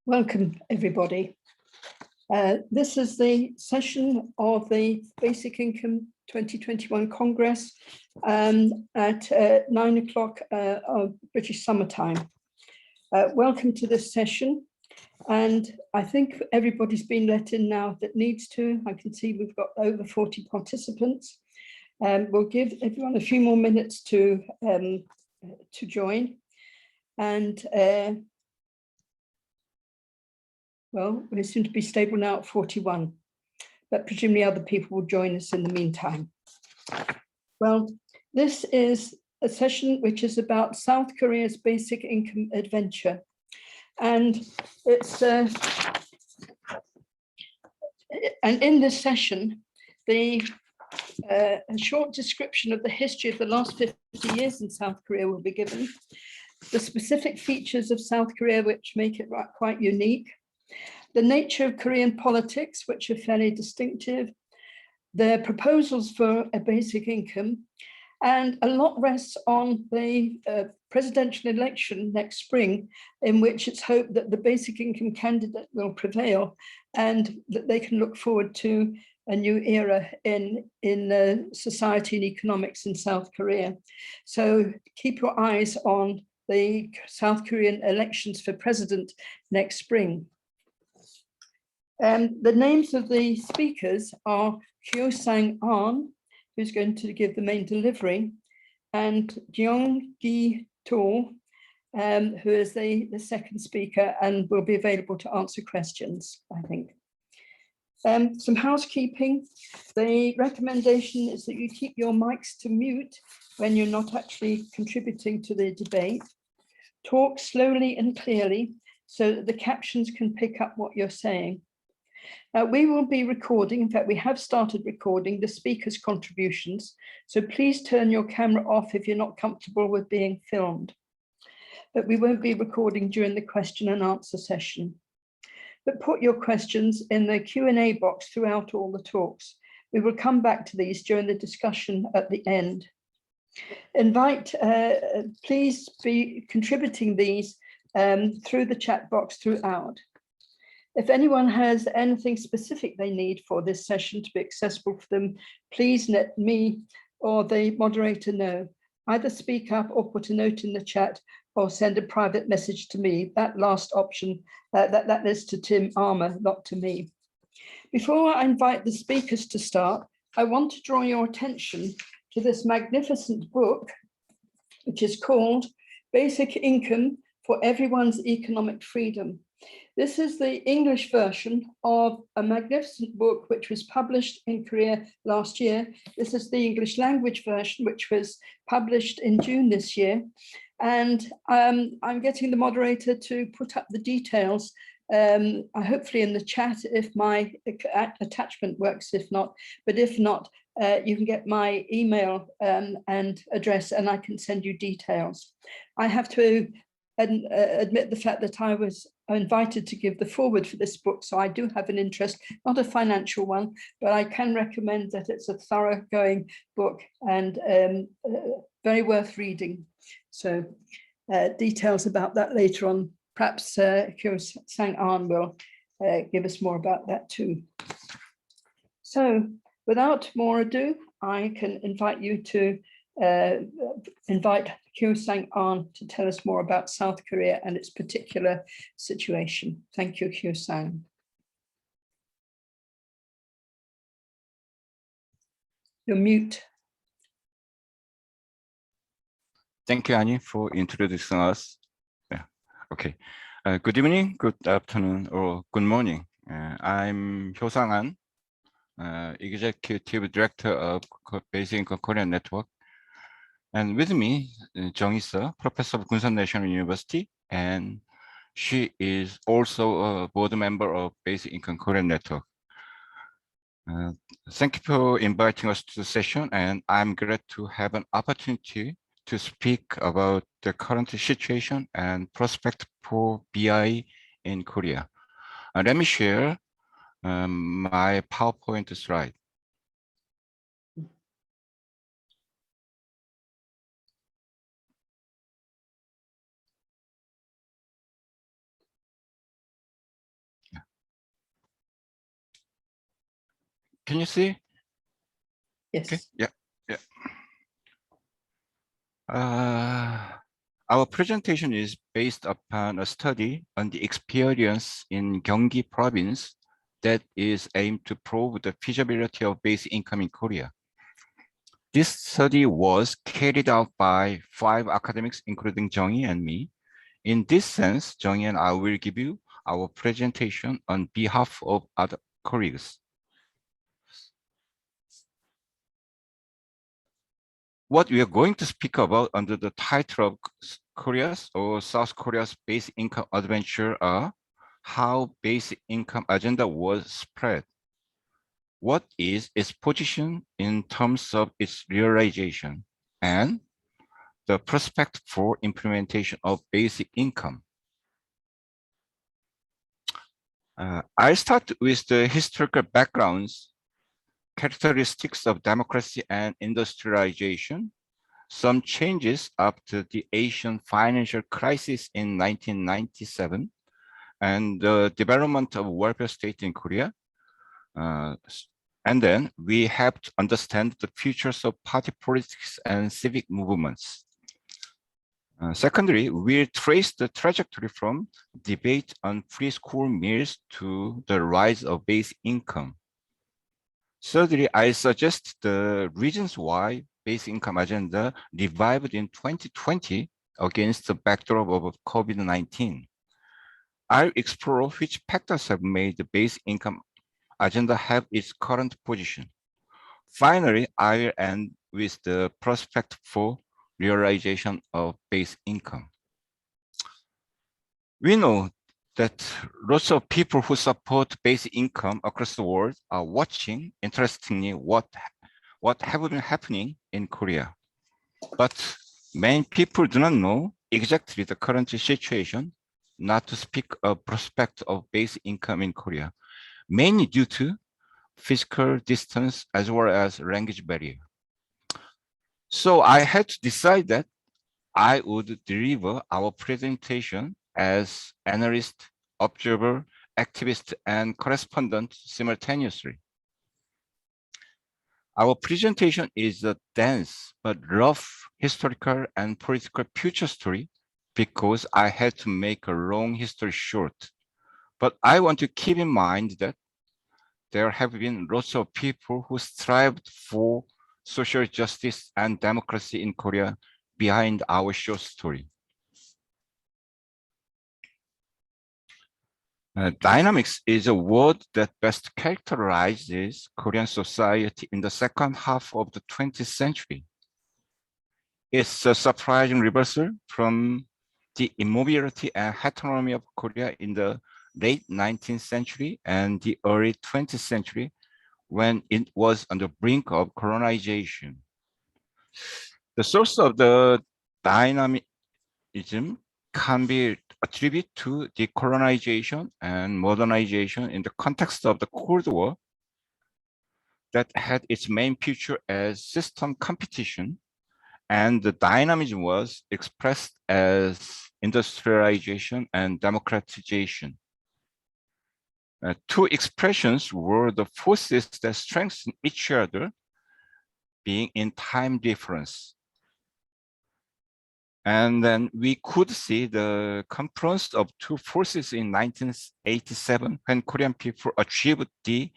Welcome, everybody. This is the session of the Basic Income 2021 Congress at 9 o'clock of British Summer Time. Welcome to this session. And I think everybody's been let in now that needs to. I can see we've got over 40 participants. We'll give everyone a few more minutes to join. And well, we seem to be stable now at 41, but presumably other people will join us in the meantime. Well, this is a session which is about South Korea's basic income adventure. And it's and in this session, a short description of the history of the last 50 years in South Korea will be given, the specific features of South Korea which make it quite unique, the nature of Korean politics, which are fairly distinctive, their proposals for a basic income, and a lot rests on the presidential election next spring, in which it's hoped that the basic income candidate will prevail and that they can look forward to a new era in society and economics in South Korea. So keep your eyes on the South Korean elections for president next spring. The names of the speakers are Kyo Sang-an, who's going to give the main delivery, and Jeong-gi To, who is the second speaker and will be available to answer questions, I think. Some housekeeping. The recommendation is that you keep your mics to mute when you're not actually contributing to the debate. Talk slowly and clearly so that the captions can pick up what you're saying. We will be recording, in fact, we have started recording the speakers' contributions, so please turn your camera off if you're not comfortable with being filmed. But we won't be recording during the question and answer session. But put your questions in the Q&A box throughout all the talks. We will come back to these during the discussion at the end. Please be contributing these through the chat box throughout. If anyone has anything specific they need for this session to be accessible for them, please let me or the moderator know. Either speak up or put a note in the chat or send a private message to me. That last option, that is to Tim Armour, not to me. Before I invite the speakers to start, I want to draw your attention to this magnificent book, which is called Basic Income for Everyone's Economic Freedom. This is the English version of a magnificent book which was published in Korea last year. This is the English language version, which was published in June this year. And I'm getting the moderator to put up the details, hopefully in the chat if my attachment works, if not. But if not, you can get my email and address and I can send you details. I have to admit the fact that I was invited to give the foreword for this book, so I do have an interest, not a financial one, but I can recommend that it's a thoroughgoing book and very worth reading. So details about that later on. Perhaps Kyo Sang-an will give us more about that too. So without more ado, I can invite you to invite Kyo Sang-an to tell us more about South Korea and its particular situation. Thank you, Kyo Sang. You're mute. Thank you, Annie, for introducing us. Yeah. Okay. Good evening, good afternoon, or good morning. I'm Hyo Sang-an, Executive Director of Basic Income Korean Network. And with me, Jeong-gi, Professor of Gunsan National University, and she is also a board member of Basic Income Korean Network. Thank you for inviting us to the session, and I'm glad to have an opportunity to speak about the current situation and prospect for BI in Korea. Let me share my PowerPoint slide. Can you see? Yes. Okay. Yeah. Our presentation is based upon a study on the experience in Gyeonggi province that is aimed to prove the feasibility of basic income in Korea. This study was carried out by 5 academics, including Jeongyi and me. In this sense, Jeongyi and I will give you our presentation on behalf of other colleagues. What we are going to speak about under the title of Korea's or South Korea's basic income adventure are how basic income agenda was spread. What is its position in terms of its realization and the prospect for implementation of basic income. I'll start with the historical backgrounds, characteristics of democracy and industrialization, some changes after the Asian financial crisis in 1997, and the development of welfare state in Korea. And then we have to understand the futures of party politics and civic movements. Secondly, we'll trace the trajectory from debate on free school meals to the rise of basic income. Thirdly, I suggest the reasons why basic income agenda revived in 2020 against the backdrop of COVID-19. I'll explore which factors have made the basic income agenda have its current position. Finally, I'll end with the prospect for realization of basic income. We know that lots of people who support basic income across the world are watching, interestingly, what have been happening in Korea. But many people do not know exactly the current situation, not to speak of prospect of basic income in Korea, mainly due to physical distance as well as language barrier. So I had to decide that I would deliver our presentation as analyst, observer, activist, and correspondent simultaneously. Our presentation is a dense but rough historical and political future story because I had to make a long history short. But I want to keep in mind that there have been lots of people who strived for social justice and democracy in Korea behind our short story. Dynamics is a word that best characterizes Korean society in the second half of the 20th century. It's a surprising reversal from the immobility and heteronomy of Korea in the late 19th century and the early 20th century when it was on the brink of colonization. The source of the dynamism can be attributed to decolonization and modernization in the context of the Cold War that had its main feature as system competition, and the dynamism was expressed as industrialization and democratization. Two expressions were the forces that strengthen each other, being in time difference. And then we could see the confluence of two forces in 1987 when Korean people achieved the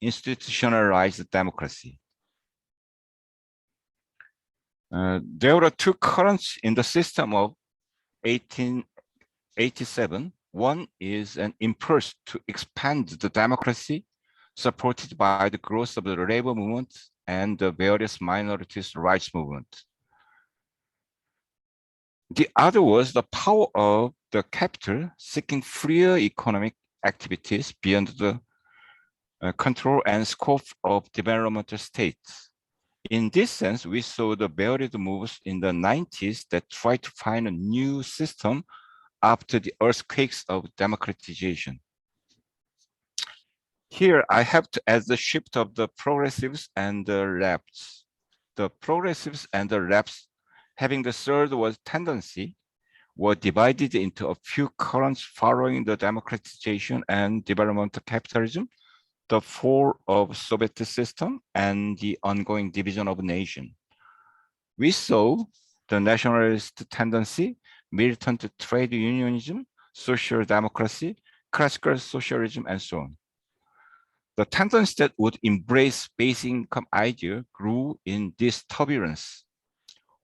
institutionalized democracy. There were two currents in the system of 1887. One is an impulse to expand the democracy supported by the growth of the labor movement and the various minorities' rights movement. The other was the power of the capital seeking freer economic activities beyond the control and scope of developmental states. In this sense, we saw the varied moves in the 90s that tried to find a new system after the earthquakes of democratization. Here, I have to add the shift of the progressives and the lefts. The progressives and the lefts, having the third was tendency, were divided into a few currents following the democratization and development of capitalism, the fall of Soviet system and the ongoing division of nation. We saw the nationalist tendency, militant trade unionism, social democracy, classical socialism, and so on. The tendency that would embrace basic income idea grew in this turbulence,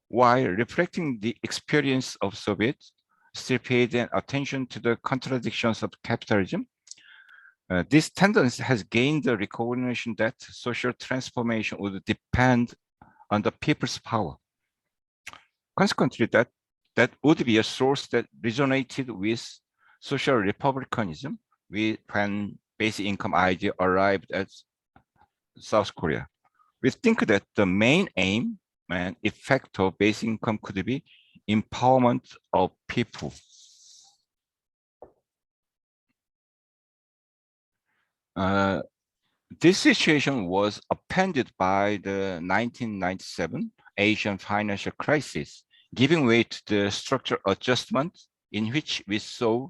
while reflecting the experience of Soviets, still paid attention to the contradictions of capitalism. This tendency has gained the recognition that social transformation would depend on the people's power. Consequently, that would be a source that resonated with social republicanism when basic income idea arrived at South Korea. We think that the main aim and effect of basic income could be empowerment of people. This situation was appended by the 1997 Asian financial crisis, giving way to the structural adjustment in which we saw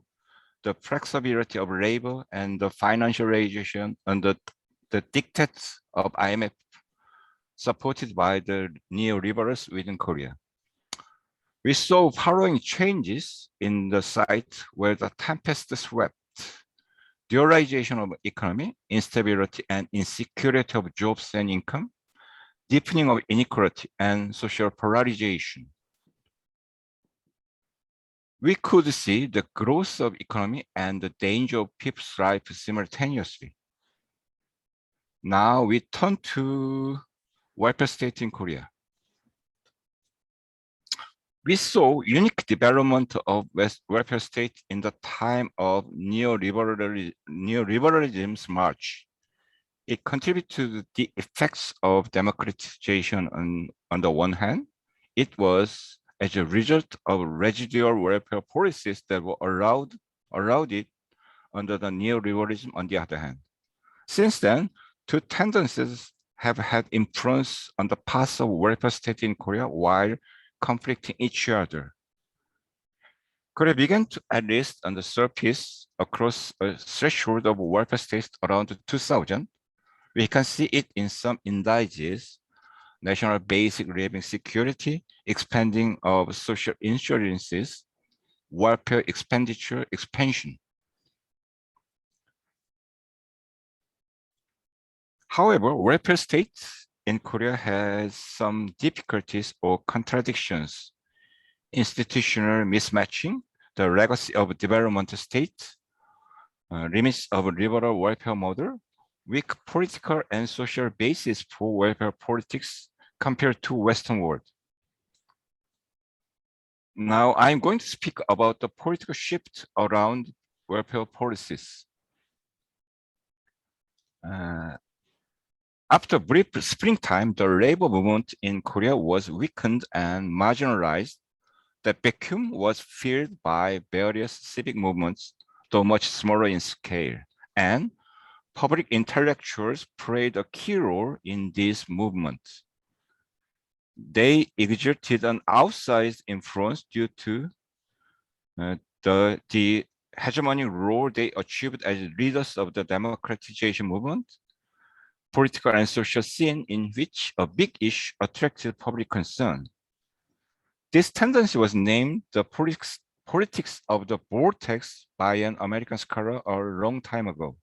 the flexibility of labor and the financial regulation under the dictates of IMF, supported by the neoliberals within Korea. We saw following changes in the site where the tempest swept: dualization of economy, instability and insecurity of jobs and income, deepening of inequality and social polarization. We could see the growth of economy and the danger of people's life simultaneously. Now we turn to welfare state in Korea. We saw unique development of welfare state in the time of neoliberalism's march. It contributed to the effects of democratization on the one hand. It was as a result of residual welfare policies that were allowed it under the neoliberalism on the other hand. Since then, two tendencies have had influence on the path of welfare state in Korea while conflicting each other. Korea began to, at least on the surface, across a threshold of welfare states around 2000. We can see it in some indices: national basic living security, expanding of social insurances, welfare expenditure expansion. However, welfare state in Korea has some difficulties or contradictions: institutional mismatching, the legacy of development state, limits of liberal welfare model, weak political and social basis for welfare politics compared to Western world. Now I'm going to speak about the political shift around welfare policies. After brief springtime, the labor movement in Korea was weakened and marginalized. The vacuum was filled by various civic movements, though much smaller in scale, and public intellectuals played a key role in these movements. They exerted an outsized influence due to the hegemonic role they achieved as leaders of the democratization movement, political and social scene in which a big issue attracted public concern. This tendency was named the politics of the vortex by an American scholar a long time ago.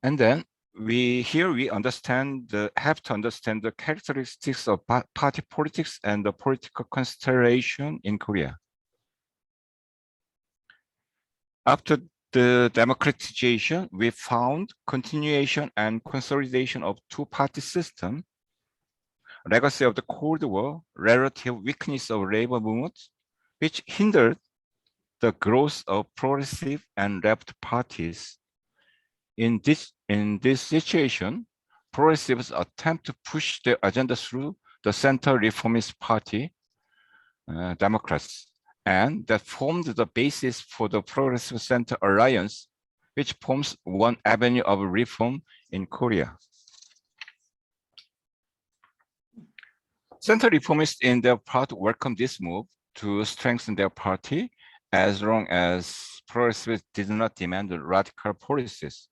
And then we have to understand the characteristics of party politics and the political constellation in Korea. After the democratization, we found continuation and consolidation of two-party system, legacy of the Cold War, relative weakness of labor movements, which hindered the growth of progressive and left parties. In this situation, progressives attempt to push their agenda through the Center Reformist Party, Democrats, and that formed the basis for the Progressive Center Alliance, which forms one avenue of reform in Korea. Center Reformists in their part welcomed this move to strengthen their party as long as progressives did not demand radical policies.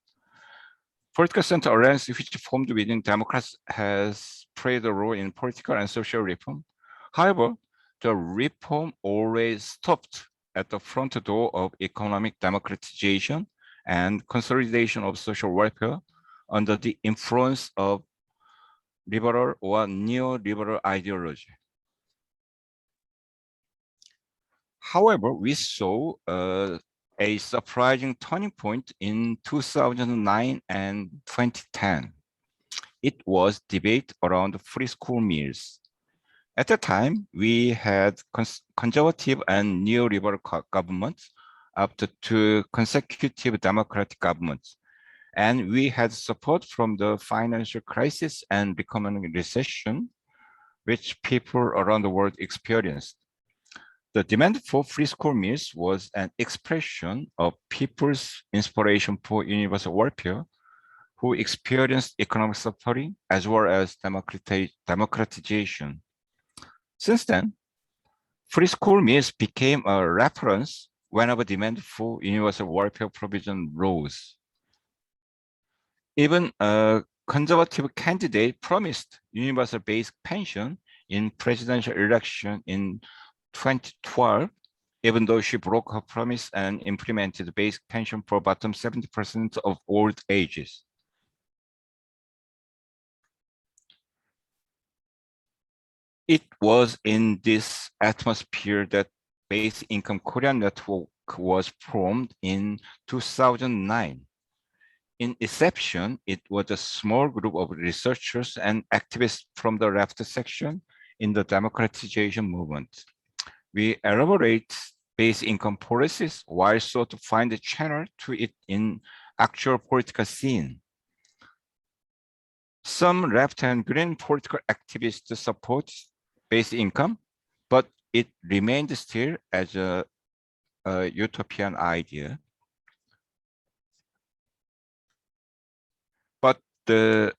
Political Center Alliance, which formed within Democrats, has played a role in political and social reform. However, the reform always stopped at the front door of economic democratization and consolidation of social welfare under the influence of liberal or neoliberal ideology. However, we saw a surprising turning point in 2009 and 2010. It was debate around free school meals. At the time, we had conservative and neoliberal governments after 2 consecutive democratic governments. And we had support from the financial crisis and economic recession, which people around the world experienced. The demand for free school meals was an expression of people's inspiration for universal welfare, who experienced economic suffering as well as democratization. Since then, free school meals became a reference whenever demand for universal welfare provision rose. Even a conservative candidate promised universal basic pension in presidential election in 2012, even though she broke her promise and implemented basic pension for bottom 70% of old ages. It was in this atmosphere that Basic Income Korea Network was formed in 2009. In inception, it was a small group of researchers and activists from the left section in the democratization movement. We elaborate basic income policies while sought to find a channel to it in actual political scene. Some left and green political activists support basic income, but it remained still as a utopian idea. But the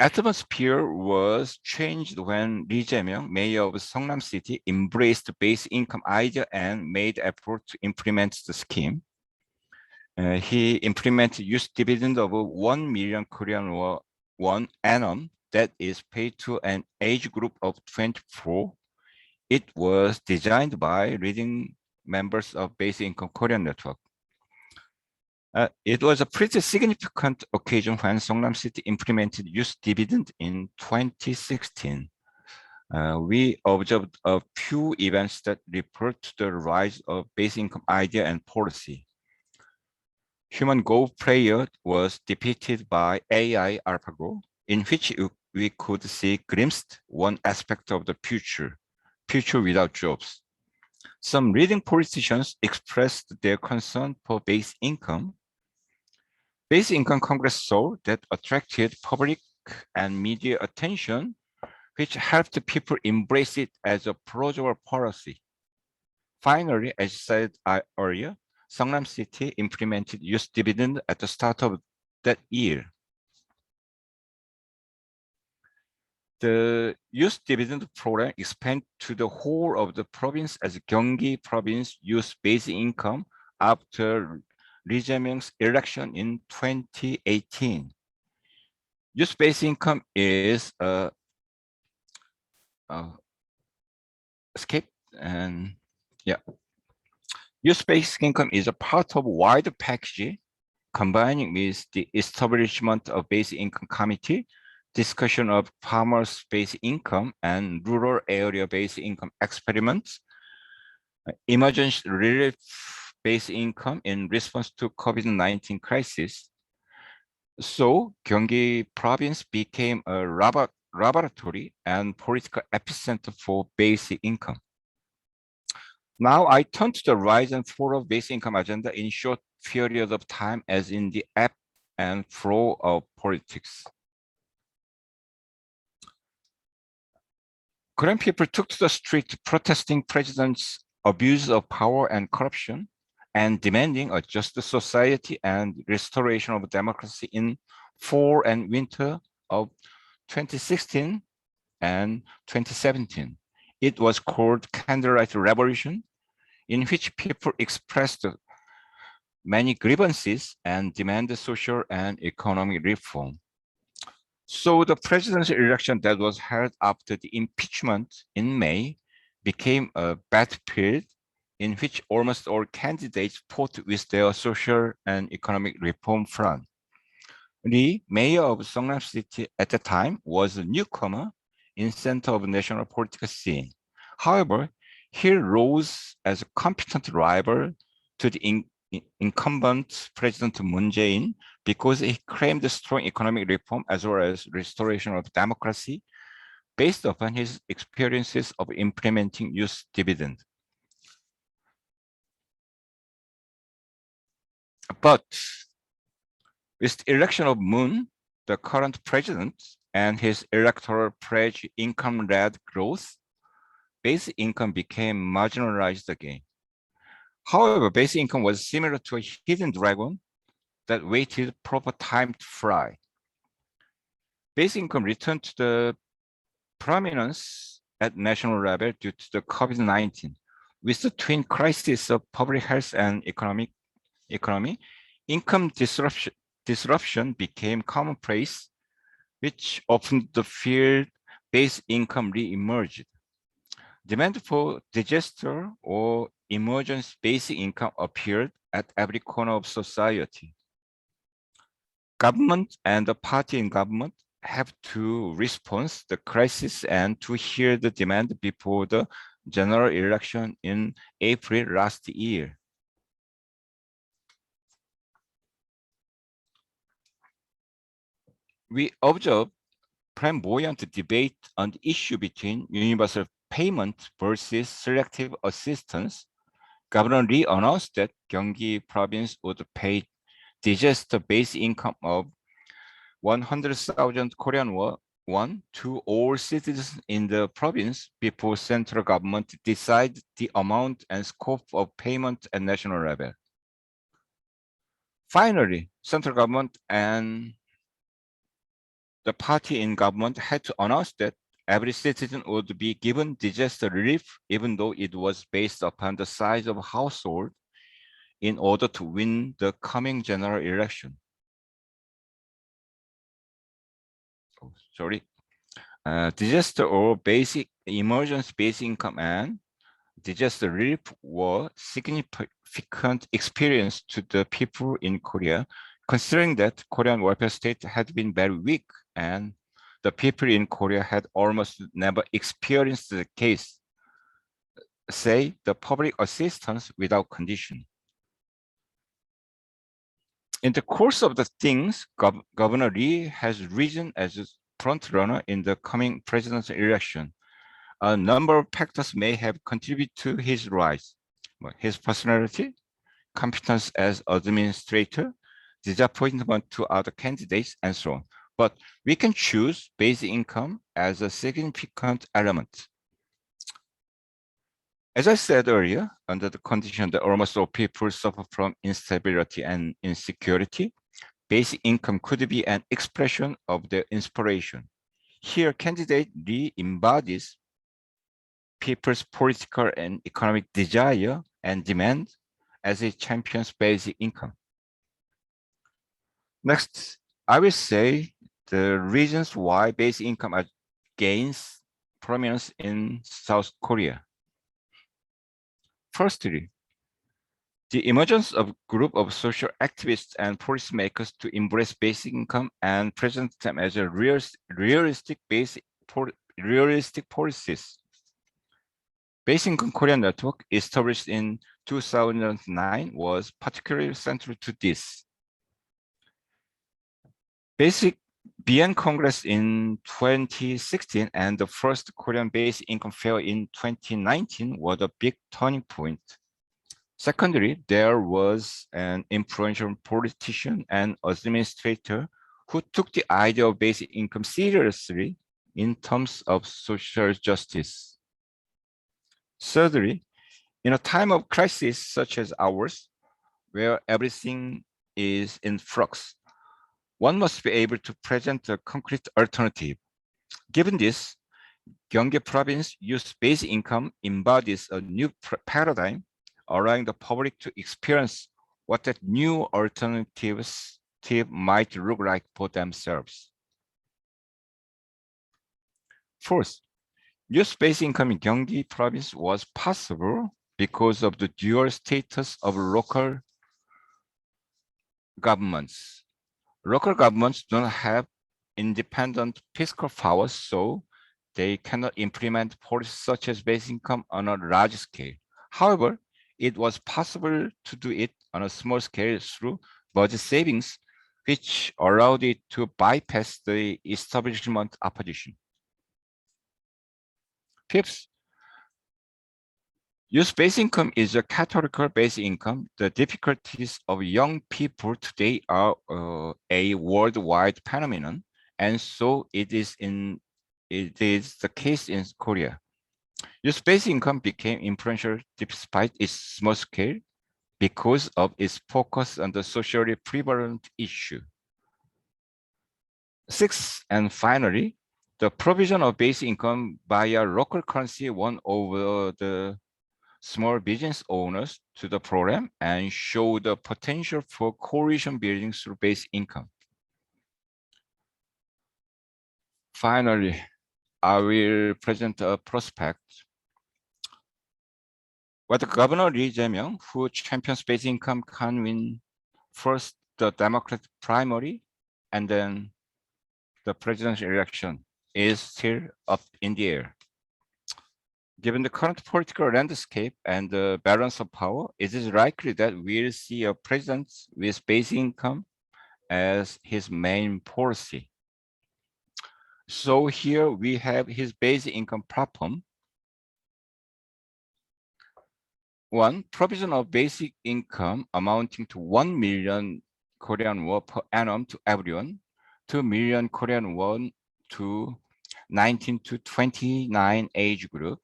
atmosphere was changed when Lee Jae-myung, mayor of Seongnam City, embraced the basic income idea and made effort to implement the scheme. He implemented youth dividend of 1 million Korean won annum that is paid to an age group of 24. It was designed by leading members of Basic Income Korean Network. It was a pretty significant occasion when Seongnam City implemented youth dividend in 2016. We observed a few events that report to the rise of basic income idea and policy. Human Go player was defeated by AI AlphaGo, in which we could see glimpsed one aspect of the future without jobs. Some leading politicians expressed their concern for basic income. Basic Income Congress saw that attracted public and media attention, which helped people embrace it as a plausible policy. Finally, as said earlier, Seongnam City implemented youth dividend at the start of that year. The youth dividend program expanded to the whole of the province as Gyeonggi province youth basic income after Lee Jae-myung's election in 2018. Youth basic income is escape and yeah. Youth basic income is a part of a wider package combining with the establishment of basic income committee, discussion of farmers' basic income and rural area basic income experiments, emergency relief basic income in response to COVID-19 crisis. So Gyeonggi province became a laboratory and political epicenter for basic income. Now I turn to the rise and fall of basic income agenda in short period of time as in the ebb and flow of politics. Korean people took to the street protesting president's abuse of power and corruption and demanding a just society and restoration of democracy in fall and winter of 2016 and 2017. It was called Candlelight Revolution, in which people expressed many grievances and demanded social and economic reform. So the presidential election that was held after the impeachment in May became a battlefield in which almost all candidates fought with their social and economic reform front. Lee, mayor of Songnam City at the time, was a newcomer in center of national political scene. However, he rose as a competent rival to the incumbent President Moon Jae-in because he claimed strong economic reform as well as restoration of democracy based upon his experiences of implementing youth dividend. But with the election of Moon, the current president, and his electoral pledge income-led growth, basic income became marginalized again. However, basic income was similar to a hidden dragon that waited proper time to fly. Basic income returned to the prominence at national level due to the COVID-19. With the twin crises of public health and economy, income disruption became commonplace, which opened the field basic income re-emerged. Demand for disaster or emergency basic income appeared at every corner of society. Government and the party in government have to respond to the crisis and to hear the demand before the general election in April last year. We observed flamboyant debate on the issue between universal payment versus selective assistance. Governor Lee announced that Gyeonggi province would pay disaster basic income of 100,000 Korean won to all citizens in the province before central government decide the amount and scope of payment at national level. Finally, central government and the party in government had to announce that every citizen would be given disaster relief, even though it was based upon the size of household, in order to win the coming general election. Disaster or basic emergency basic income and disaster relief were significant experience to the people in Korea, considering that Korean welfare state had been very weak and the people in Korea had almost never experienced the case, say, the public assistance without condition. In the course of the things, Governor Lee has risen as a front runner in the coming presidential election. A number of factors may have contributed to his rise. His personality, competence as administrator, disappointment to other candidates, and so on. But we can choose basic income as a significant element. As I said earlier, under the condition that almost all people suffer from instability and insecurity, basic income could be an expression of their inspiration. Here, candidate Lee embodies people's political and economic desire and demand as it champions basic income. Next, I will say the reasons why basic income gains prominence in South Korea. Firstly, the emergence of a group of social activists and policymakers to embrace basic income and present them as a realistic policies. Basic Income Korea Network, established in 2009, was particularly central to this. Basic BN Congress in 2016 and the first Korean Basic Income Fair in 2019 were the big turning point. Secondly, there was an influential politician and administrator who took the idea of basic income seriously in terms of social justice. Thirdly, in a time of crisis such as ours, where everything is in flux, one must be able to present a concrete alternative. Given this, Gyeonggi Province Youth Basic Income embodies a new paradigm, allowing the public to experience what that new alternatives might look like for themselves. First, use-based income in Gyeonggi province was possible because of the dual status of local governments. Local governments don't have independent fiscal powers, so they cannot implement policies such as basic income on a large scale. However, it was possible to do it on a small scale through budget savings, which allowed it to bypass the establishment opposition. Fifth, use-based income is a categorical based income. The difficulties of young people today are a worldwide phenomenon, and so it is the case in Korea. Use-based income became influential despite its small scale because of its focus on the socially prevalent issue. Sixth, and finally, the provision of basic income via local currency won over the small business owners to the program and show the potential for coalition building through basic income. Finally, I will present a prospect. What Governor Lee Jae-myung, who champions basic income, can win first the Democratic primary and then the presidential election, is still up in the air. Given the current political landscape and the balance of power, it is likely that we'll see a president with basic income as his main policy. So here we have his basic income platform. One, provision of basic income amounting to 1 million Korean won per annum to everyone, 2 million Korean won to 19 to 29 age group.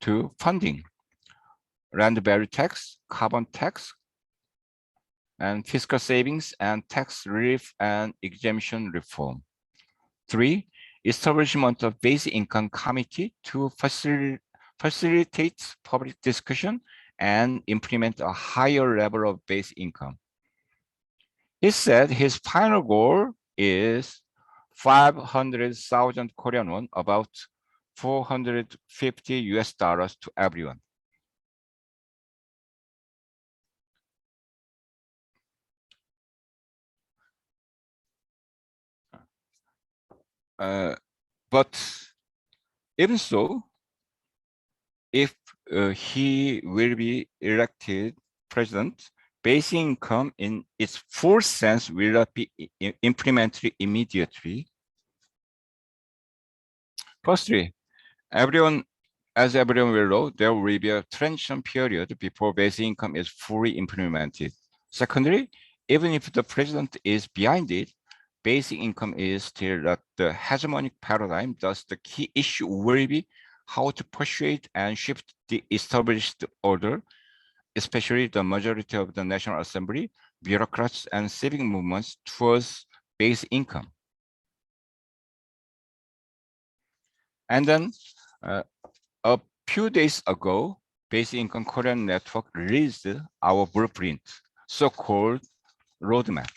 To funding, land value tax, carbon tax, and fiscal savings and tax relief and exemption reform. 3, establishment of basic income committee to facilitate public discussion and implement a higher level of basic income. He said his final goal is 500,000 Korean won, about $450 to everyone. But even so, if he will be elected president, basic income in its full sense will not be implemented immediately. Firstly, as everyone will know, there will be a transition period before basic income is fully implemented. Secondly, even if the president is behind it, basic income is still not the hegemonic paradigm. Thus, the key issue will be how to persuade and shift the established order, especially the majority of the National Assembly, bureaucrats, and civic movements towards basic income. And then a few days ago, Basic Income Korean Network released our blueprint, so-called roadmap.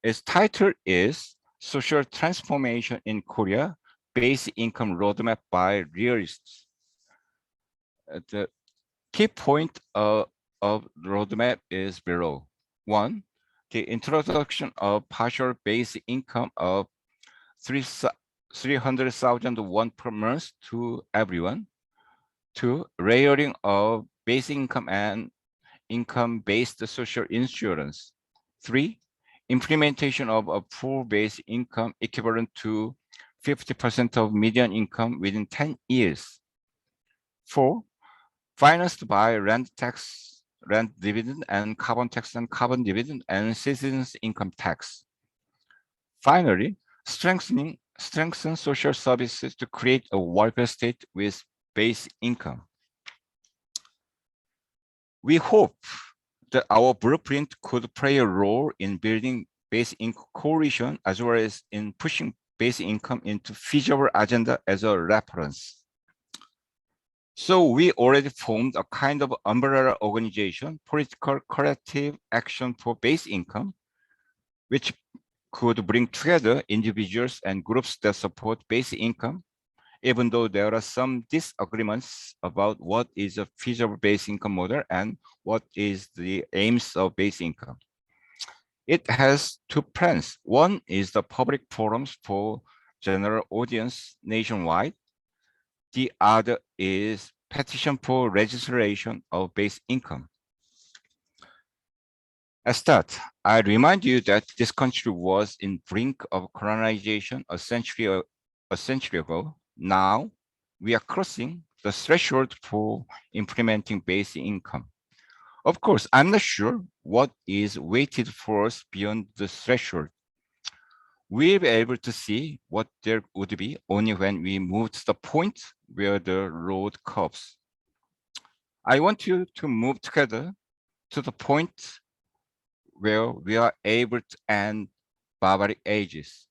Its title is Social Transformation in Korea, Basic Income Roadmap by Realists. The key point of the roadmap is below. 1, the introduction of partial basic income of 300,000 won per month to everyone. 2, layering of basic income and income-based social insurance. 3, implementation of a full basic income equivalent to 50% of median income within 10 years. 4, financed by rent tax, rent dividend, and carbon tax and carbon dividend, and citizens' income tax. Finally, strengthen social services to create a welfare state with basic income. We hope that our blueprint could play a role in building basic income coalition as well as in pushing basic income into feasible agenda as a reference. So we already formed a kind of umbrella organization, political collective action for base income, which could bring together individuals and groups that support base income, even though there are some disagreements about what is a feasible base income model and what is the aims of base income. It has two plans. One is the public forums for general audience nationwide. The other is petition for registration of base income. As that, I remind you that this country was in brink of colonization a century ago. Now, we are crossing the threshold for implementing basic income. Of course, I'm not sure what is waited for us beyond the threshold. We'll be able to see what there would be only when we move to the point where the road curves. I want you to move together to the point where we are able to end barbaric ages.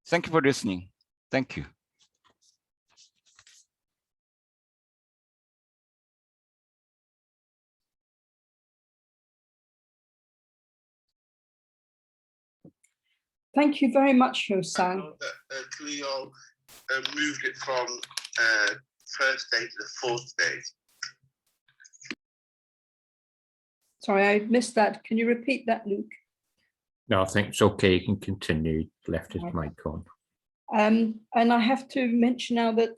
Thank you for listening. Thank you. Thank you very much, Hyo-sang. Cleo moved it from first day to the fourth day. Sorry, I missed that. Can you repeat that, Luke? No, I think it's okay. You can continue. Left his Okay. mic on. And I have to mention now that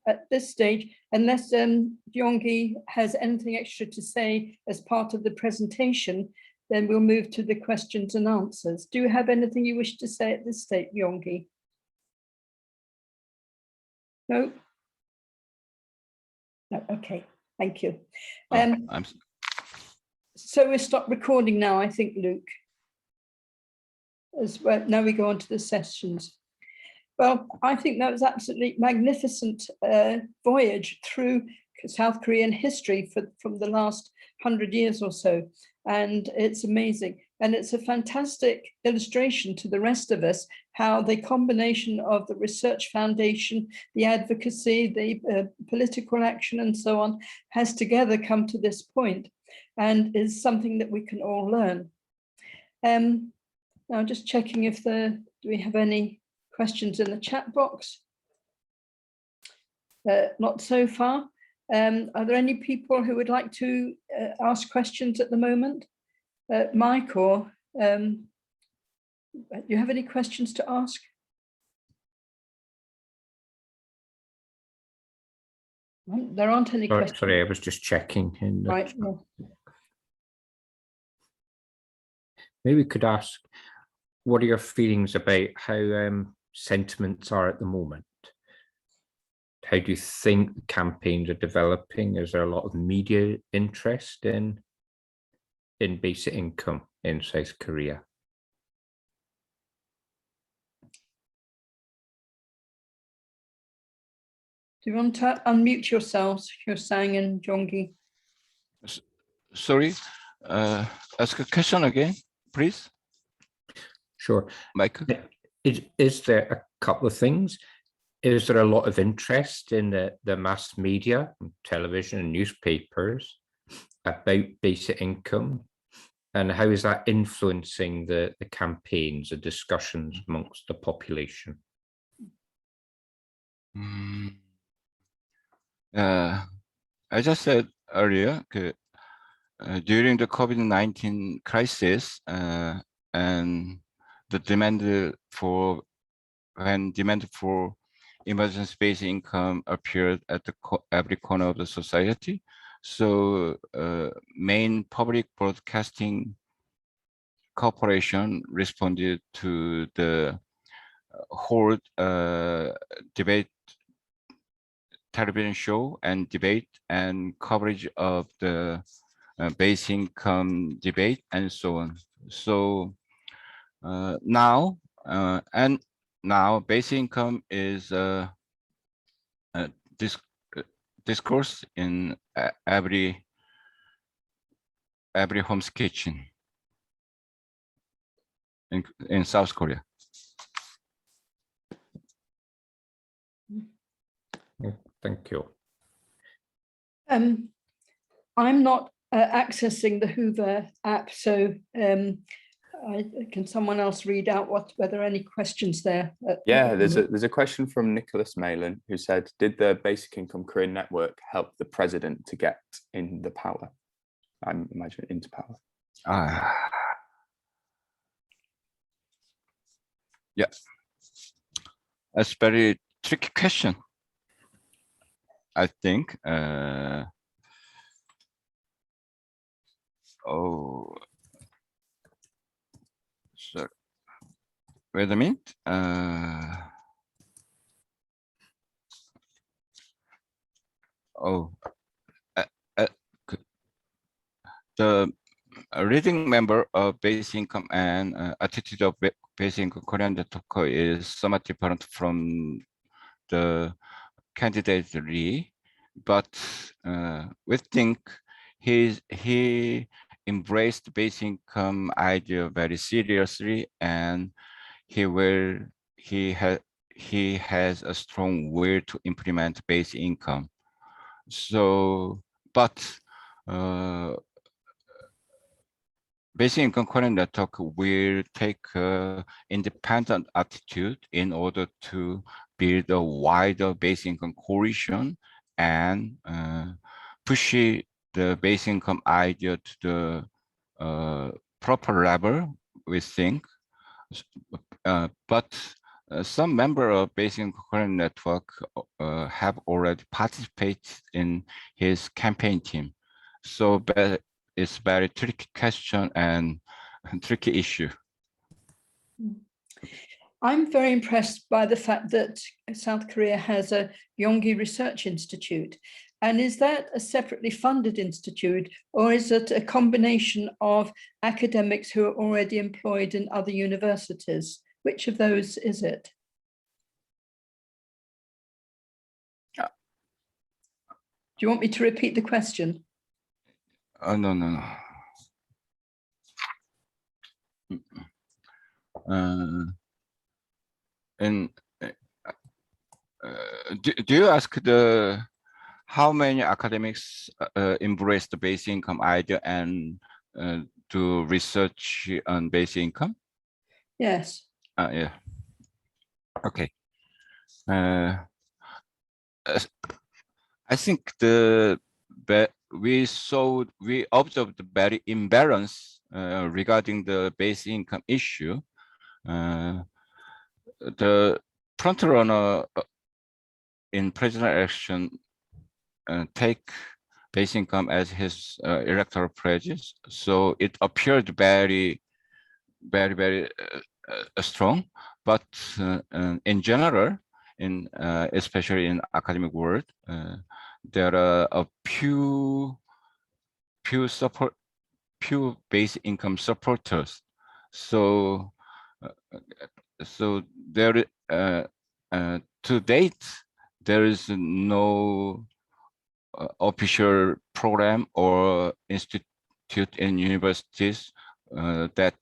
at this stage, unless Gyeonggi has anything extra to say as part of the presentation, then we'll move to the questions and answers. Do you have anything you wish to say at this stage, Gyeonggi? No? No, okay, thank you. So we'll stop recording now, I think, Luke. As well, now we go on to the sessions. Well, I think that was absolutely magnificent voyage through South Korean history from the last 100 years or so. And it's amazing. And it's a fantastic illustration to the rest of us, how the combination of the research foundation, the advocacy, the political action, and so on, has together come to this point and is something that we can all learn. Now just checking if do we have any questions in the chat box? Not so far. Are there any people who would like to ask questions at the moment? Mike, or do you have any questions to ask? There aren't any questions. Sorry, I was just checking. Right. Yeah. Maybe we could ask, what are your feelings about how sentiments are at the moment? How do you think the campaigns are developing? Is there a lot of media interest in basic income in South Korea? Do you want to unmute yourselves, Hyo-sang and Gyeonggi? Sorry, ask a question again, please. Sure. Michael? Is there a couple of things? Is there a lot of interest in the mass media, television and newspapers about basic income? And how is that influencing the campaigns, the discussions amongst the population? As I said earlier, during the COVID-19 crisis and the demand for emergency basic income appeared at every corner of the society. So main public broadcasting corporation responded to the whole debate television show and debate and coverage of the basic income debate and so on. So now basic income is discourse in every home's kitchen in South Korea. Thank you. I'm not accessing the Hoover app, so can someone else read out were there any questions there? Yeah, there's a question from Nicholas Malin who said, did the Basic Income Career Network help the president to get in the power? I imagine into power. Yeah, that's very tricky question. I think. Oh, sorry. Wait a minute. The reading member of Basic Income and Attitude of Basic Income Korean talker is somewhat different from the candidate Lee, but we think he embraced basic income idea very seriously, and he has a strong will to implement basic income. So, but Basic Income Korean Network will take an independent attitude in order to build a wider basic income coalition and push the basic income idea to the proper level, we think. But some members of Basic Income Korean Network have already participated in his campaign team. So it's very tricky question and tricky issue. I'm very impressed by the fact that South Korea has a Yonggi Research Institute. And is that a separately funded institute, or is it a combination of academics who are already employed in other universities? Which of those is it? Do you want me to repeat the question? No. And do you ask how many academics embrace the basic income idea and do research on basic income? Yes. Yeah. Okay. I think we observed the very imbalance regarding the basic income issue. The front runner in presidential election take basic income as his electoral pledges, so it appeared very strong. But in general, especially in academic world, there are a few basic income supporters. So there to date there is no official program or institute in universities that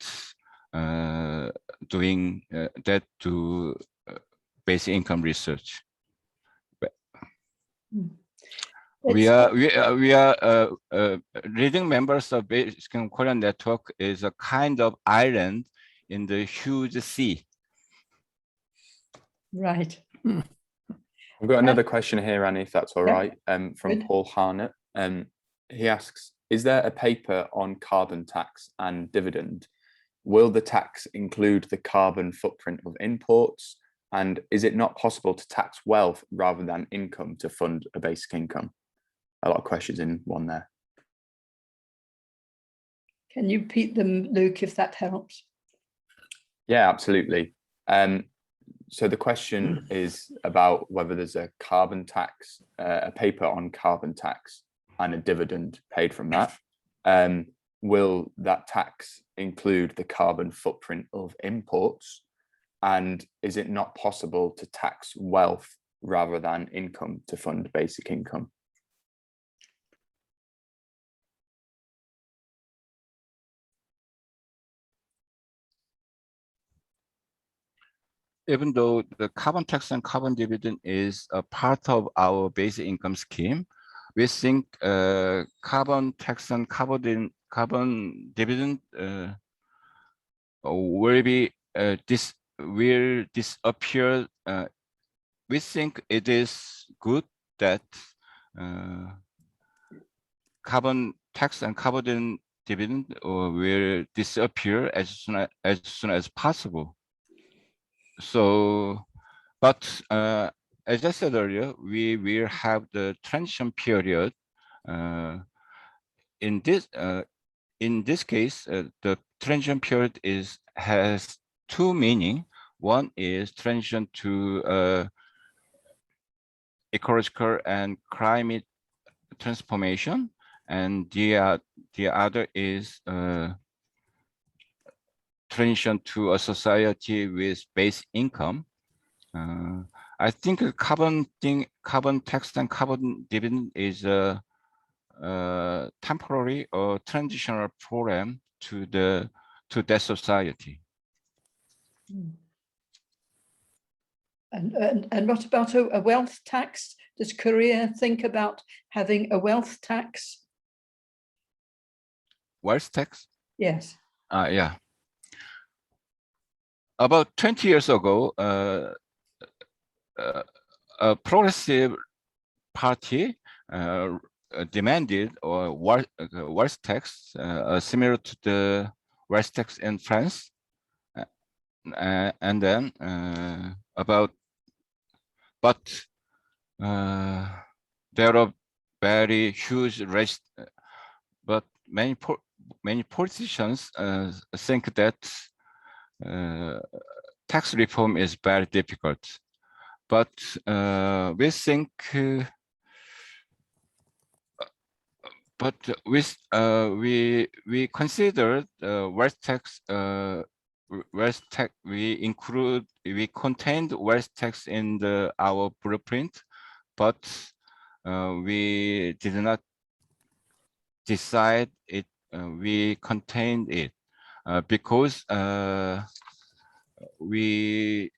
doing that to basic income research. We are reading members of Basic Income Korean Network is a kind of island in the huge sea. Right. We've got another question here, Annie, if that's all Yeah. right, from Good. Paul Harnett. He asks, is there a paper on carbon tax and dividend? Will the tax include the carbon footprint of imports? And is it not possible to tax wealth rather than income to fund a basic income? A lot of questions in one there. Can you repeat them, Luke, if that helps? Yeah, absolutely. So the question is about whether there's a carbon tax, a paper on carbon tax and a dividend paid from that. Will that tax include the carbon footprint of imports? And is it not possible to tax wealth rather than income to fund basic income? even though the carbon tax and carbon dividend is a part of our basic income scheme, we think carbon tax and carbon dividend will disappear. We think it is good that carbon tax and carbon dividend will disappear as soon as possible. So, but as I said earlier, we will have the transition period. In this case, the transition period has two meaning. One is transition to ecological and climate transformation, and the other is transition to a society with base income. I think carbon tax and carbon dividend is a temporary or transitional program to that society. And what about a wealth tax? Does Korea think about having a wealth tax? Wealth tax? Yes. Yeah. About 20 years ago, a progressive party demanded a wealth tax similar to the wealth tax in France, and then but there are very huge race, but many politicians think that tax reform is very difficult. But we think, we consider wealth tax. We contained wealth tax in our blueprint, but we did not decide it. We contained it because we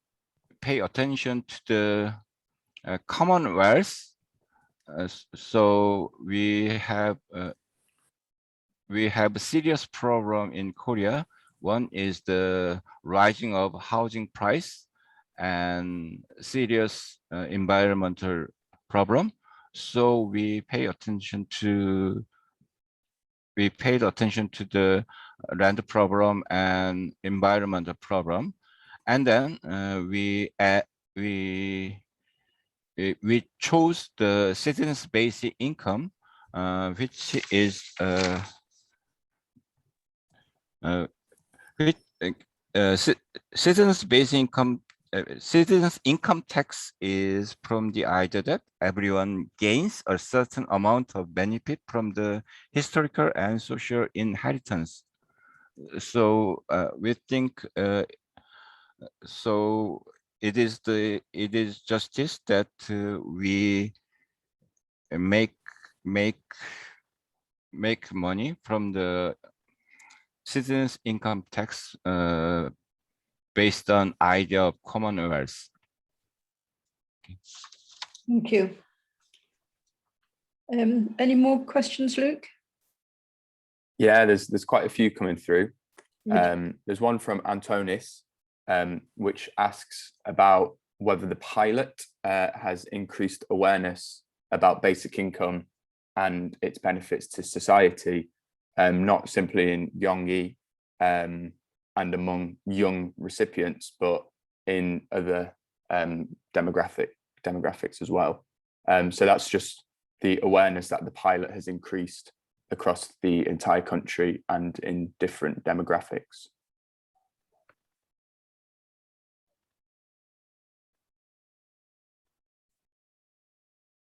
pay attention to the commonwealth. So we have a serious problem in Korea. One is the rising of housing price and serious environmental problem. So we paid attention to the land problem and environmental problem, and then we chose the citizens' basic income, which is citizens' basic income. Citizens' income tax is from the idea that everyone gains a certain amount of benefit from the historical and social inheritance. So we think so. It is justice that we make money from the citizens' income tax based on idea of commonwealth. Thank you. Any more questions, Luke? Yeah, there's quite a few coming through. There's one from Antonis, which asks about whether the pilot has increased awareness about basic income and its benefits to society, not simply in Gyeonggi and among young recipients, but in other demographics as well. So that's just the awareness that the pilot has increased across the entire country and in different demographics.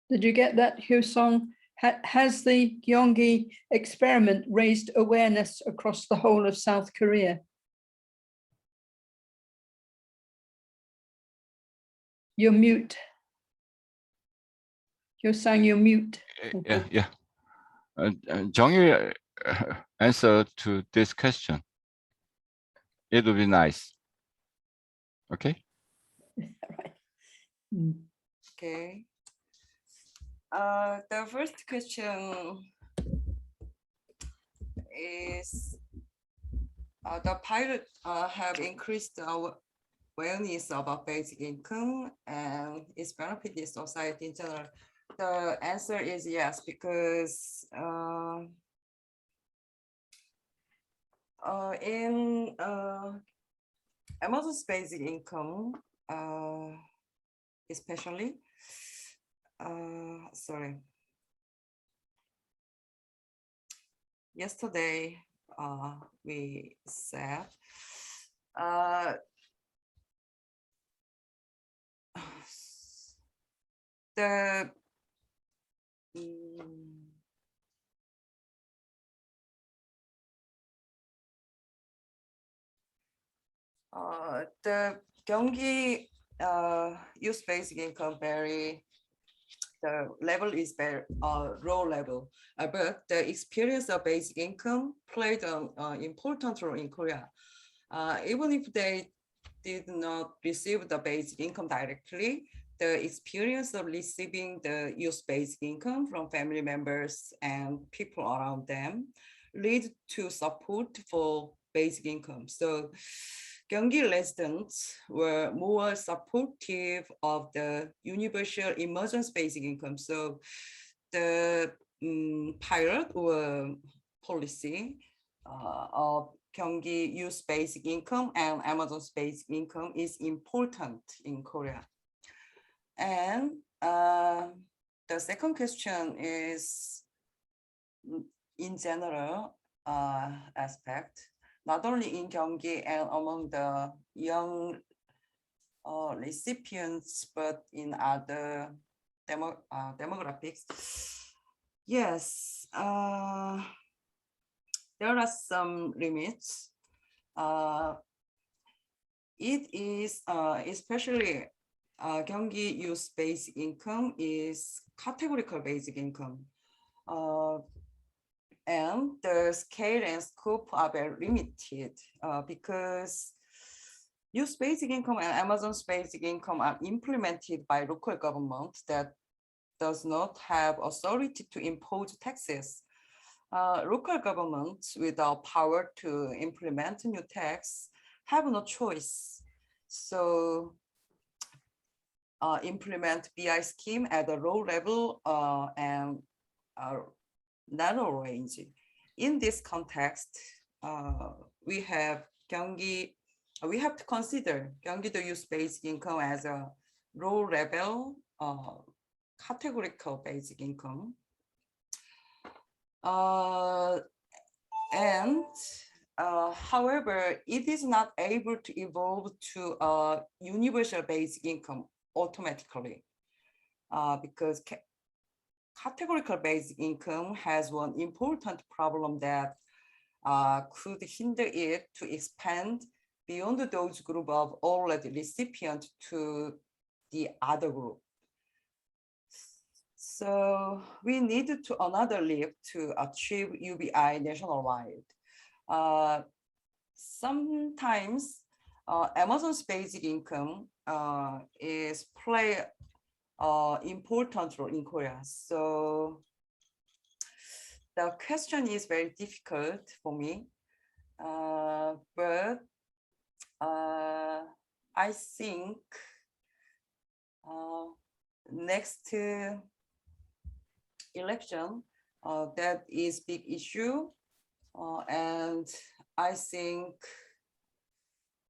Did you get that, Hyosong? Has the Gyeonggi experiment raised awareness across the whole of South Korea? You're mute. Hyosong, you're mute. Yeah. Jong-il answer to this question. It would be nice. Okay. Mm. Okay. The first question is the pilot have increased our awareness about basic income and its benefit in society in general. The answer is yes, because in Amazon's basic income, especially, yesterday we said the Gyeonggi youth basic income the level is very low level, but the experience of basic income played an important role in Korea. Even if they did not receive the basic income directly, the experience of receiving the youth basic income from family members and people around them lead to support for basic income. So Gyeonggi residents were more supportive of the universal emergency basic income. So the pilot or policy of Gyeonggi youth basic income and Amazon's basic income is important in Korea. And the second question is in general aspect, not only in Gyeonggi and among the young recipients, but in other demographics. Yes, there are some limits. It is especially Gyeonggi youth basic income is categorical basic income. And the scale and scope are very limited because youth basic income and Amazon's basic income are implemented by local government that does not have authority to impose taxes. Local governments without power to implement new tax have no choice. So implement BI scheme at a low level and narrow range. In this context, we have to consider Gyeonggi youth basic income as a low level categorical basic income. However, it is not able to evolve to a universal basic income automatically because categorical basic income has one important problem that could hinder it to expand beyond those group of already recipient to the other group. So we need to another leap to achieve UBI nationwide. Sometimes Amazon's basic income is play important role in Korea. So the question is very difficult for me, but I think next election, that is big issue, and I think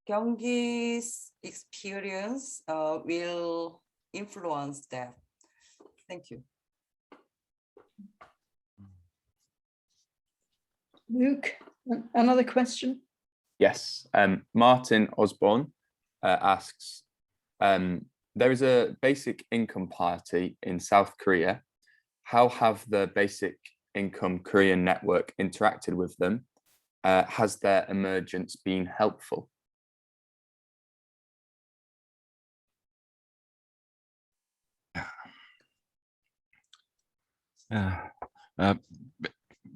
Gyeonggi's experience will influence that. Thank you. Luke, another question? Yes, Martin Osborne asks, there is a basic income party in South Korea. How have the basic income Korean network interacted with them? Has their emergence been helpful?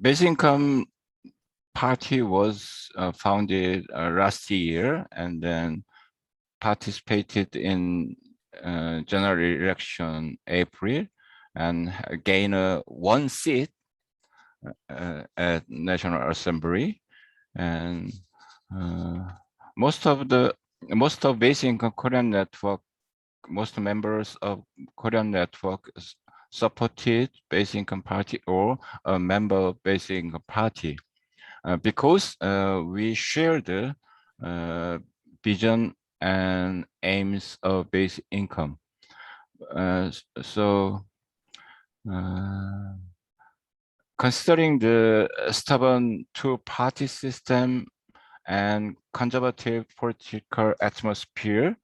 Basic income party was founded last year and then participated in general election April and gain one seat at National Assembly, and most of basic income Korean network, most members of Korean network supported basic income party or a member of basic income party because we share the vision and aims of basic income. Considering the stubborn two-party system and conservative political atmosphere,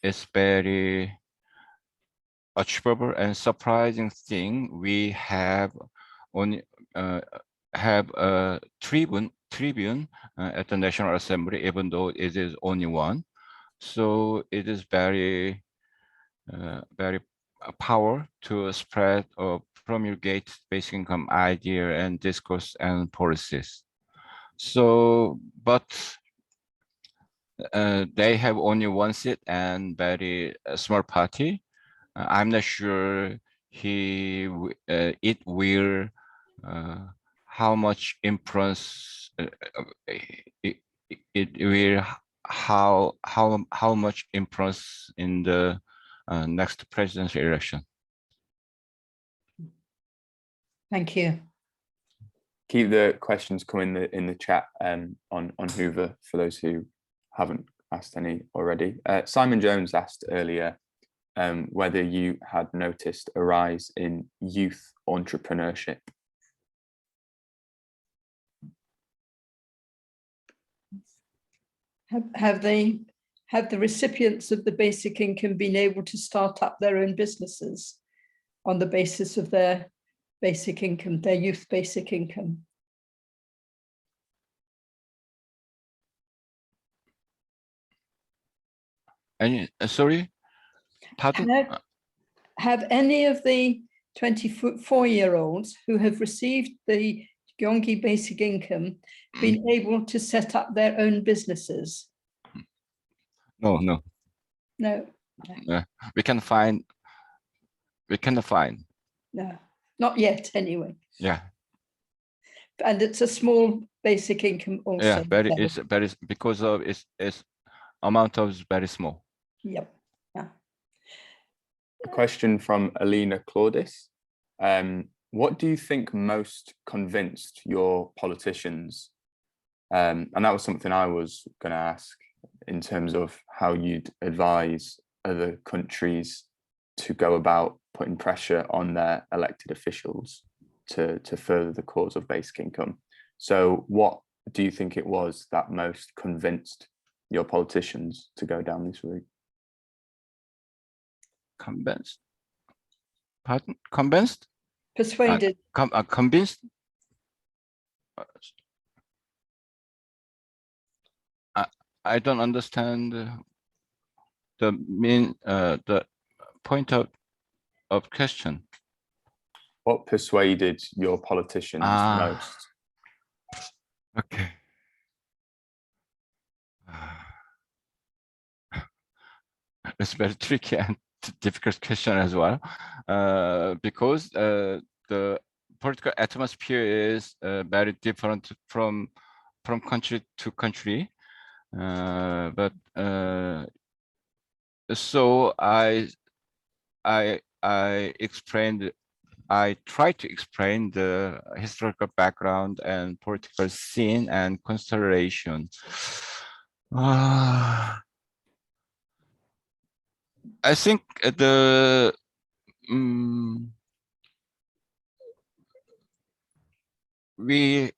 it's very achievable and surprising thing. We have only have a tribune at the National Assembly, even though it is only one. So it is very power to spread or promulgate basic income idea and discourse and policies. So, but they have only one seat and very small party. I'm not sure it will how much influence it will how much influence in the next presidential election. Thank you. Keep the questions coming in the chat on Hoover for those who haven't asked any already. Simon Jones asked earlier whether you had noticed a rise in youth entrepreneurship. Have the recipients of the basic income been able to start up their own businesses on the basis of their basic income, their youth basic income? Any sorry, pardon? Have any of the 24-year-olds who have received the Gyeonggi basic income been able to set up their own businesses? No. No. We can find. No, not yet anyway. Yeah. And it's a small basic income also. Yeah, it's very because of its amount of very small. Yep. Yeah. A question from Alina Claudis. What do you think most convinced your politicians? And that was something I was going to ask in terms of how you'd advise other countries to go about putting pressure on their elected officials to further the cause of basic income. So what do you think it was that most convinced your politicians to go down this route? Convinced? Pardon? Convinced? Persuaded. Convinced? I don't understand the point of question. What persuaded your politicians most? Okay. It's very tricky and difficult question as well, because the political atmosphere is very different from country to country. But so I tried to explain the historical background and political scene and consideration. I think we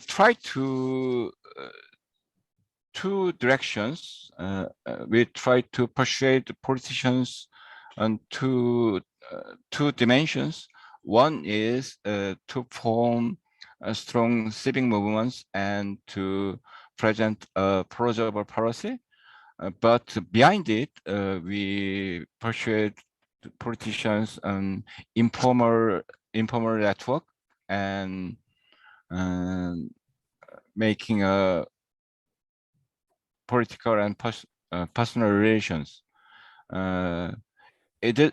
try to two directions. We try to persuade politicians on two dimensions. One is to form a strong civic movements and to present a plausible policy. But behind it, we persuade politicians on informal network and making a political and personal relations. it is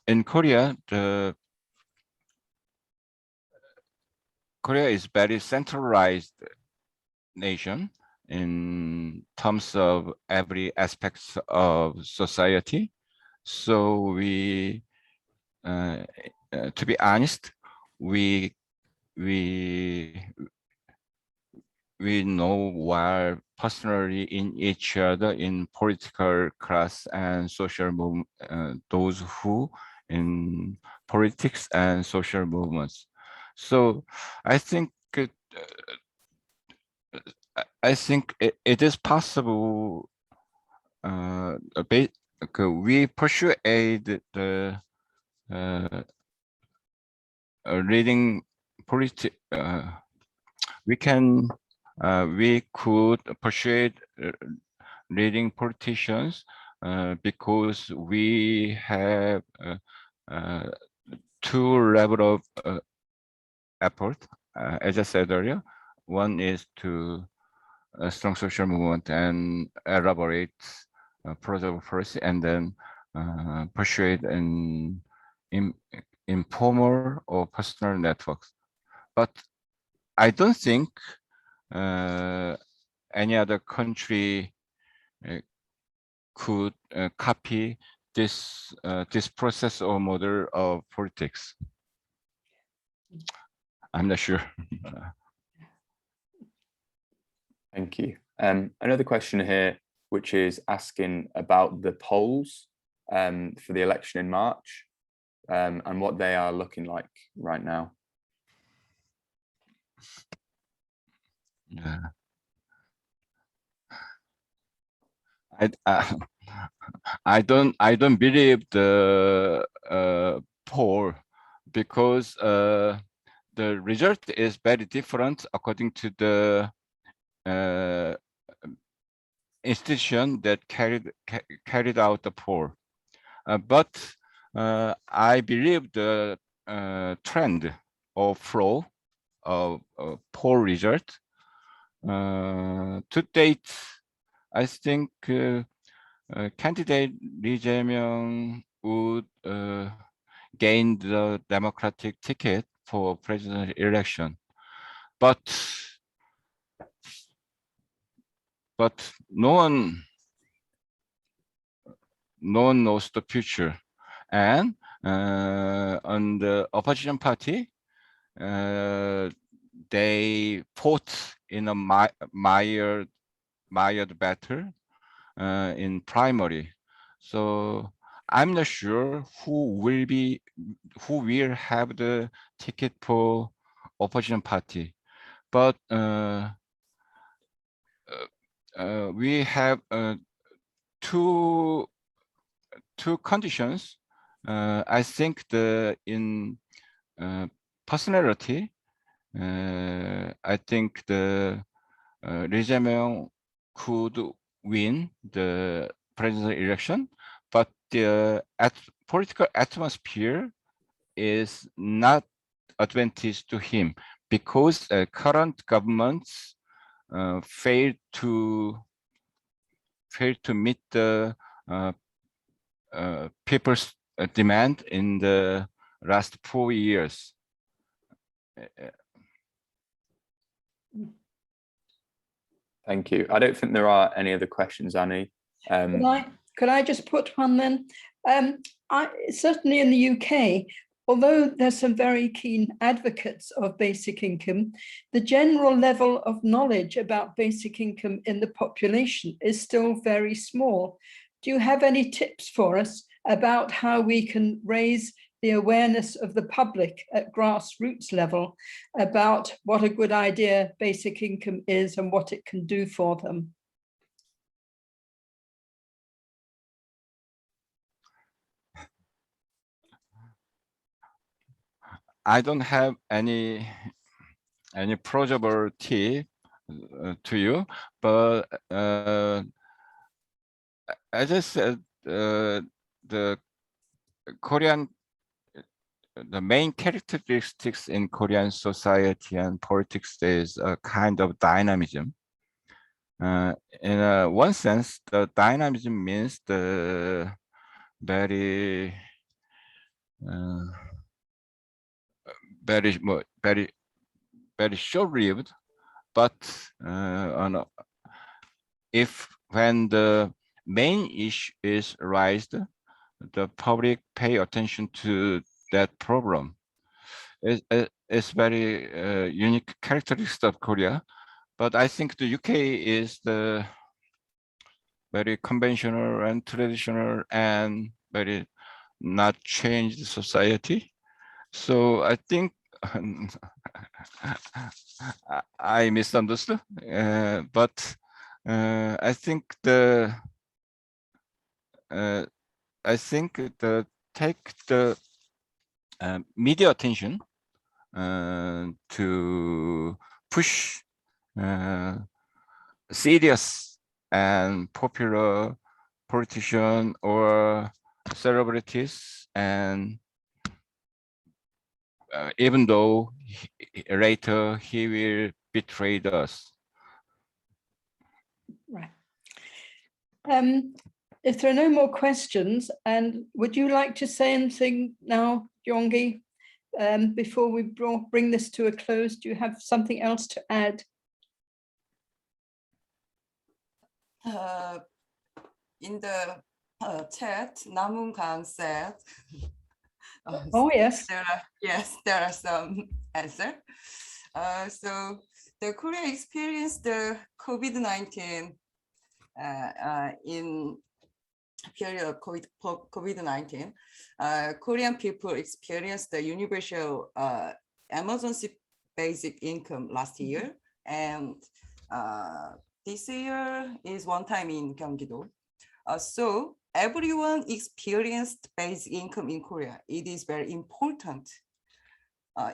in Korea. Korea is very centralized nation in terms of every aspect of society. So we, to be honest, we know while personally in each other in political class and social movement, those who in politics and social movements. So I think it is possible. We persuade the reading politics. We could persuade leading politicians because we have two level of effort. As I said earlier, one is to a strong social movement and elaborate project of policy, and then persuade in informal or personal networks. But I don't think any other country could copy this process or model of politics. I'm not sure. Thank you. Another question here, which is asking about the polls for the election in March and what they are looking like right now. Yeah. I don't believe the poll, because the result is very different according to the institution that carried out the poll. But I believe the trend or flow of poll result to date, I think candidate Lee Jae-myung would gain the Democratic ticket for presidential election, but no one knows the future. And on the opposition party, they fought in a mired battle in primary. So I'm not sure who will have the ticket for opposition party, but we have two conditions. I think in personality, I think the Lee Jae-myung could win the presidential election, but the political atmosphere is not advantage to him, because current governments failed to meet the people's demand in the last 4 years. Thank you. I don't think there are any other questions, Annie. Could I just put one then? Certainly in the UK, although there's some very keen advocates of basic income, the general level of knowledge about basic income in the population is still very small. Do you have any tips for us about how we can raise the awareness of the public at grassroots level about what a good idea basic income is and what it can do for them? I don't have any approachable tip to you, but as I said, the main characteristics in Korean society and politics is a kind of dynamism. In one sense, the dynamism means the very, very short-lived, but if when the main issue is raised, the public pay attention to that problem. It's very unique characteristic of Korea, but I think the UK is the very conventional and traditional and very not changed society. So I think I misunderstood, but I think the take the media attention to push serious and popular politician or celebrities, and even though later he will betray us. Right. If there are no more questions, and would you like to say anything now, Yonggi, before we bring this to a close? Do you have something else to add? In the chat, Namungang said, Oh, yes. there are some answer. So the Korea experienced the COVID-19 in period of COVID-19. Korean people experienced the universal emergency basic income last year, and this year is one time in Gyeonggi-do. So everyone experienced basic income in Korea. It is very important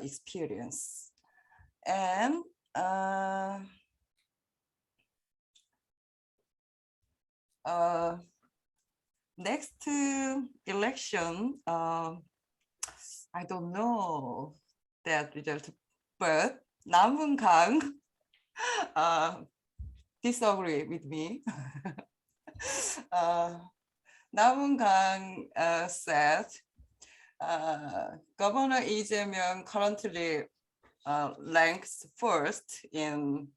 experience. And next election, I don't know that result, but Namungang disagree with me. Namungang said Governor Lee Jae-myung currently ranks first in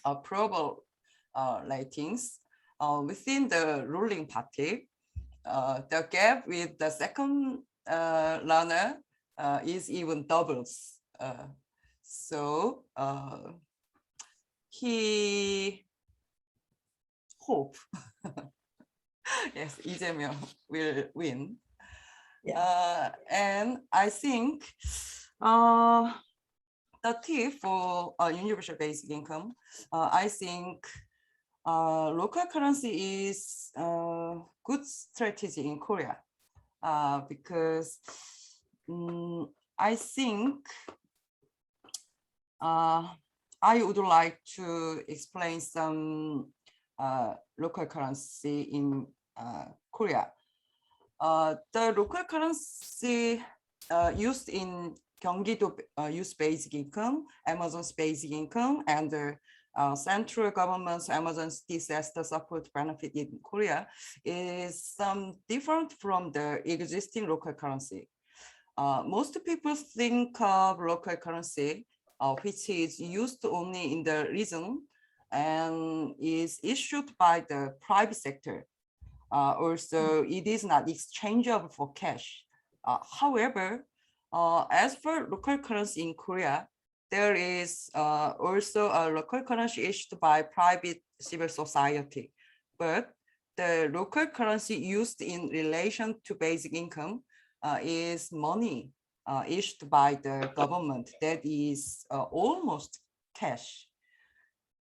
approval ratings within the ruling party. The gap with the second runner is even doubles. So he hope yes, Lee Jae-myung will win. Yeah. And I think the tip for universal basic income, I think local currency is a good strategy in Korea because I think I would like to explain some local currency in Korea. The local currency used in Gyeonggi-do use basic income, Amazon's basic income, and the central government's emergency disaster support benefit in Korea is some different from the existing local currency. Most people think of local currency, which is used only in the region and is issued by the private sector. Also, it is not exchangeable for cash. However, as for local currency in Korea, there is also a local currency issued by private civil society. But the local currency used in relation to basic income is money issued by the government that is almost cash.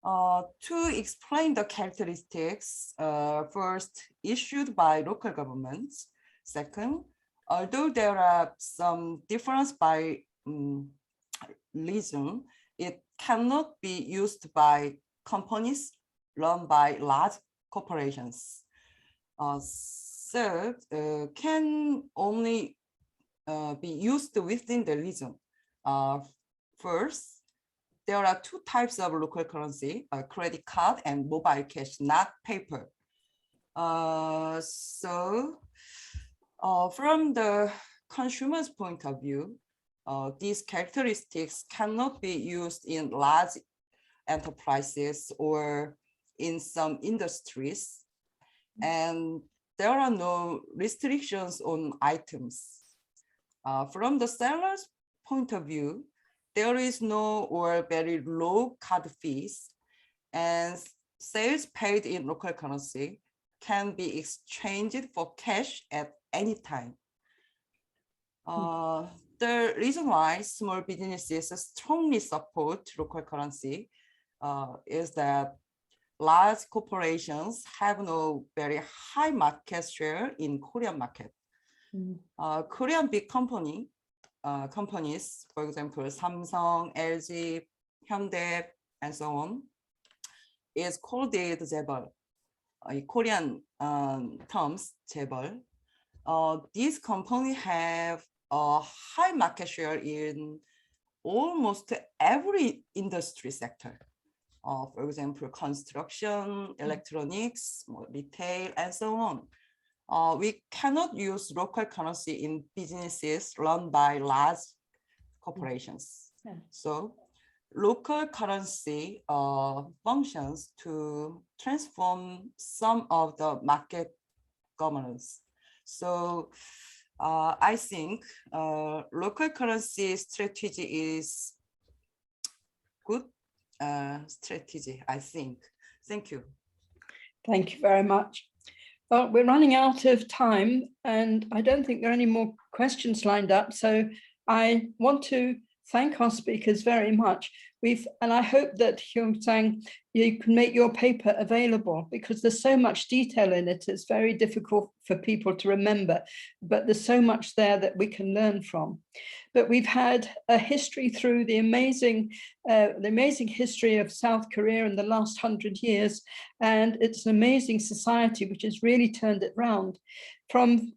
To explain the characteristics, first, issued by local governments. Second, although there are some difference by region, it cannot be used by companies run by large corporations. Third, can only be used within the region. First, there are two types of local currency, credit card and mobile cash, not paper. From the consumer's point of view, these characteristics cannot be used in large enterprises or in some industries, and there are no restrictions on items. From the seller's point of view, there is no or very low card fees, and sales paid in local currency can be exchanged for cash at any time. The reason why small businesses strongly support local currency is that large corporations have no very high market share in Korean market. Korean big companies, for example, Samsung, LG, Hyundai, and so on, is called the 재벌. Korean terms, 재벌. These companies have a high market share in almost every industry sector. For example, construction, electronics, retail, and so on. We cannot use local currency in businesses run by large corporations. Yeah. So local currency functions to transform some of the market governance. So I think local currency strategy is good strategy, I think. Thank you. Thank you very much. Well, we're running out of time and I don't think there are any more questions lined up. So I want to thank our speakers very much. And I hope that Hyung-sang, you can make your paper available because there's so much detail in it. It's very difficult for people to remember, but there's so much there that we can learn from. But we've had a history through the amazing history of South Korea in the last 100 years. And it's an amazing society which has really turned it round. From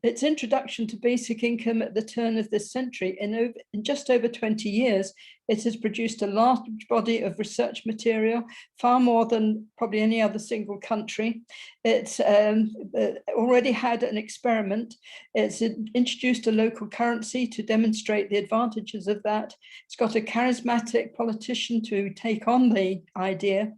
its introduction to basic income at the turn of this century, in just over 20 years, it has produced a large body of research material, far more than probably any other single country. It's already had an experiment. It's introduced a local currency to demonstrate the advantages of that. It's got a charismatic politician to take on the idea.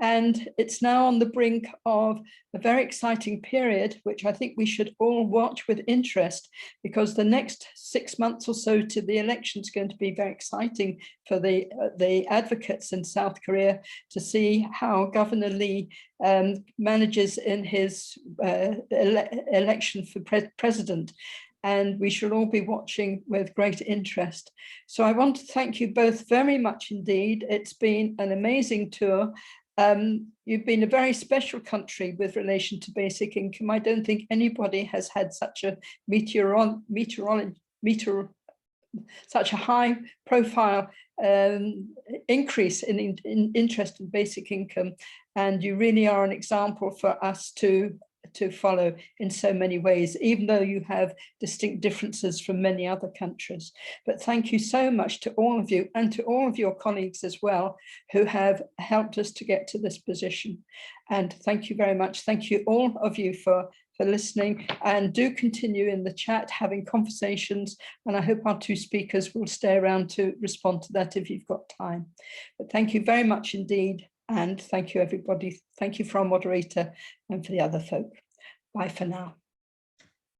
And it's now on the brink of a very exciting period, which I think we should all watch with interest, because the next 6 months or so to the election is going to be very exciting for the advocates in South Korea to see how Governor Lee manages in his election for president. And we should all be watching with great interest. So I want to thank you both very much indeed. It's been an amazing tour. You've been a very special country with relation to basic income. I don't think anybody has had such a such a high profile increase in interest in basic income. And you really are an example for us to follow in so many ways, even though you have distinct differences from many other countries. But thank you so much to all of you and to all of your colleagues as well, who have helped us to get to this position. And thank you very much. Thank you all of you for listening, and do continue in the chat having conversations. And I hope our two speakers will stay around to respond to that if you've got time. But thank you very much indeed. And thank you, everybody. Thank you for our moderator and for the other folk. Bye for now.